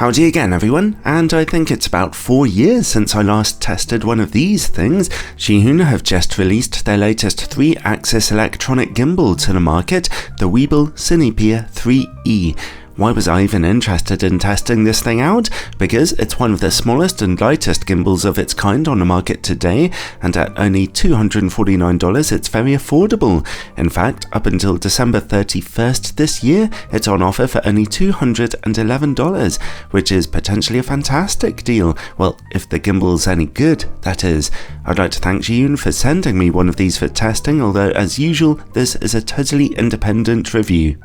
Howdy again everyone, and I think it's about 4 years since I last tested one of these things. Zhiyun have just released their latest 3-axis electronic gimbal to the market, the Weebill Cinepeer 3E. Why was I even interested in testing this thing out? Because it's one of the smallest and lightest gimbals of its kind on the market today, and at only $249 it's very affordable. In fact, up until December 31st this year, it's on offer for only $211, which is potentially a fantastic deal. Well, if the gimbal's any good, that is. I'd like to thank Zhiyun for sending me one of these for testing, although as usual, this is a totally independent review.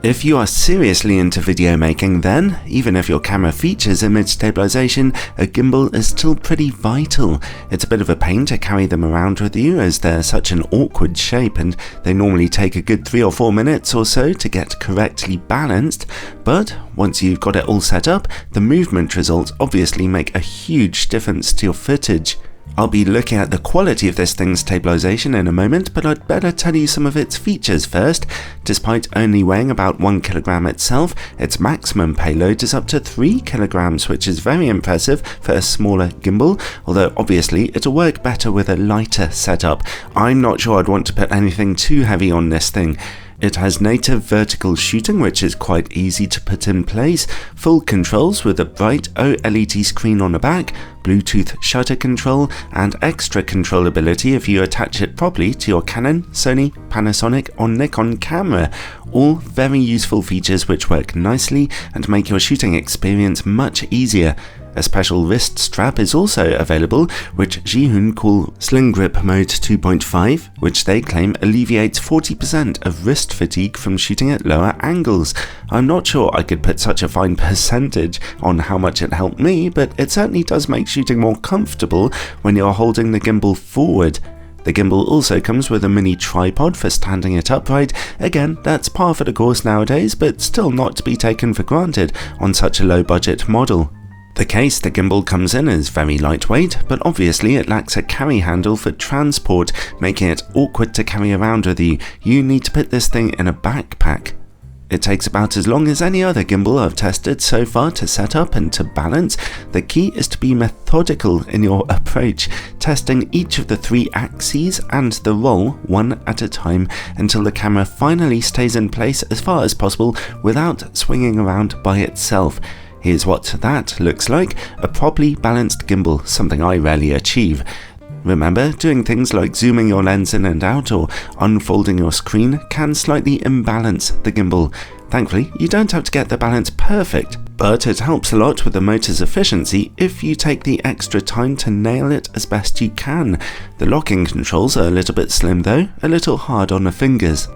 If you are seriously into video making then, even if your camera features image stabilization, a gimbal is still pretty vital. It's a bit of a pain to carry them around with you as they're such an awkward shape and they normally take a good 3 or 4 minutes or so to get correctly balanced, but once you've got it all set up, the movement results obviously make a huge difference to your footage. I'll be looking at the quality of this thing's stabilization in a moment, but I'd better tell you some of its features first. Despite only weighing about 1 kilogram itself, its maximum payload is up to 3 kilograms, which is very impressive for a smaller gimbal, although obviously it'll work better with a lighter setup. I'm not sure I'd want to put anything too heavy on this thing. It has native vertical shooting, which is quite easy to put in place, full controls with a bright OLED screen on the back, Bluetooth shutter control, and extra controllability if you attach it properly to your Canon, Sony, Panasonic or Nikon camera. All very useful features which work nicely and make your shooting experience much easier. A special wrist strap is also available, which Zhiyun call Sling Grip Mode 2.5, which they claim alleviates 40% of wrist fatigue from shooting at lower angles. I'm not sure I could put such a fine percentage on how much it helped me, but it certainly does make shooting more comfortable when you're holding the gimbal forward. The gimbal also comes with a mini tripod for standing it upright. Again, that's par for the course nowadays, but still not to be taken for granted on such a low budget model. The case the gimbal comes in is very lightweight, but obviously it lacks a carry handle for transport, making it awkward to carry around with you. You need to put this thing in a backpack. It takes about as long as any other gimbal I've tested so far to set up and to balance. The key is to be methodical in your approach, testing each of the 3 axes and the roll one at a time until the camera finally stays in place as far as possible without swinging around by itself. Here's what that looks like, a properly balanced gimbal, something I rarely achieve. Remember, doing things like zooming your lens in and out or unfolding your screen can slightly imbalance the gimbal. Thankfully, you don't have to get the balance perfect, but it helps a lot with the motor's efficiency if you take the extra time to nail it as best you can. The locking controls are a little bit slim though, a little hard on the fingers.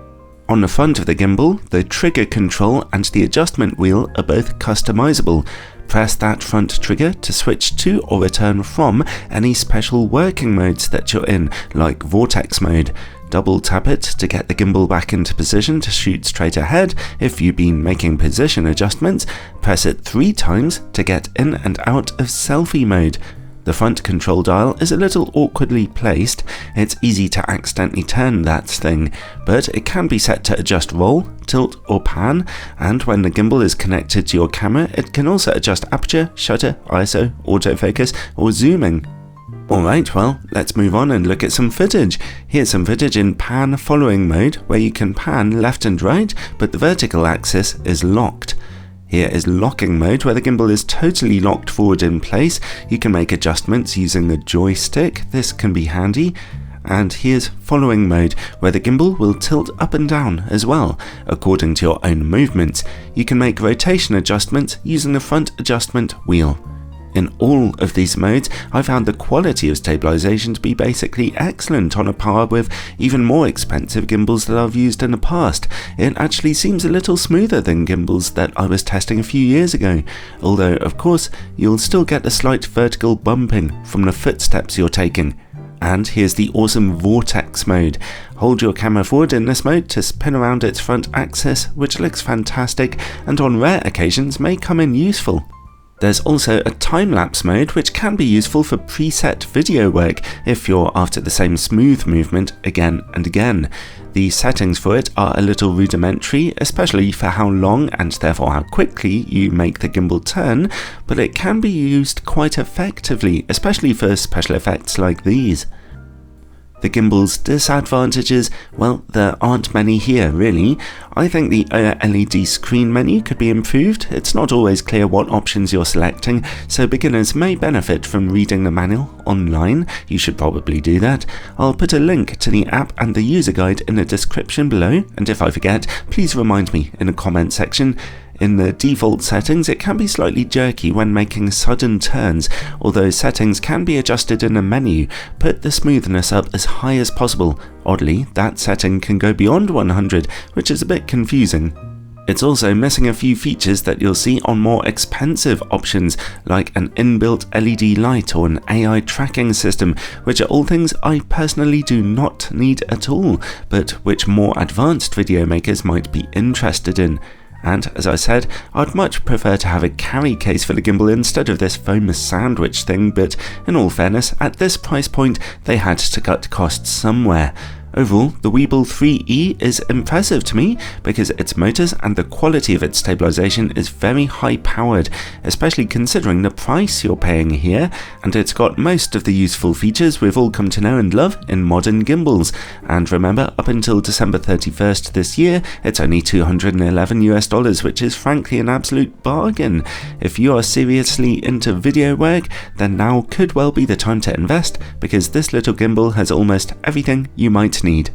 On the front of the gimbal, the trigger control and the adjustment wheel are both customizable. Press that front trigger to switch to or return from any special working modes that you're in, like vortex mode. Double tap it to get the gimbal back into position to shoot straight ahead if you've been making position adjustments. Press it 3 times to get in and out of selfie mode. The front control dial is a little awkwardly placed. It's easy to accidentally turn that thing, but it can be set to adjust roll, tilt or pan, and when the gimbal is connected to your camera, it can also adjust aperture, shutter, ISO, autofocus or zooming. Alright, well, let's move on and look at some footage. Here's some footage in pan following mode where you can pan left and right, but the vertical axis is locked. Here is locking mode where the gimbal is totally locked forward in place. You can make adjustments using the joystick, this can be handy. And here's following mode where the gimbal will tilt up and down as well, according to your own movements. You can make rotation adjustments using the front adjustment wheel. In all of these modes, I found the quality of stabilization to be basically excellent, on a par with even more expensive gimbals that I've used in the past. It actually seems a little smoother than gimbals that I was testing a few years ago, although of course you'll still get the slight vertical bumping from the footsteps you're taking. And here's the awesome vortex mode. Hold your camera forward in this mode to spin around its front axis, which looks fantastic and on rare occasions may come in useful. There's also a time-lapse mode which can be useful for preset video work if you're after the same smooth movement again and again. The settings for it are a little rudimentary, especially for how long and therefore how quickly you make the gimbal turn, but it can be used quite effectively, especially for special effects like these. The gimbal's disadvantages, well, there aren't many here really. I think the LED screen menu could be improved. It's not always clear what options you're selecting, so beginners may benefit from reading the manual online. You should probably do that. I'll put a link to the app and the user guide in the description below, and if I forget, please remind me in the comment section. In the default settings, it can be slightly jerky when making sudden turns, although settings can be adjusted in the menu. Put the smoothness up as high as possible. Oddly, that setting can go beyond 100, which is a bit confusing. It's also missing a few features that you'll see on more expensive options, like an inbuilt LED light or an AI tracking system, which are all things I personally do not need at all, but which more advanced video makers might be interested in. And as I said, I'd much prefer to have a carry case for the gimbal instead of this foam sandwich thing, but in all fairness, at this price point, they had to cut costs somewhere. Overall, the Weebill 3E is impressive to me because its motors and the quality of its stabilization is very high powered, especially considering the price you're paying here, and it's got most of the useful features we've all come to know and love in modern gimbals. And remember, up until December 31st this year, it's only $211 US, which is frankly an absolute bargain. If you are seriously into video work, then now could well be the time to invest, because this little gimbal has almost everything you might need.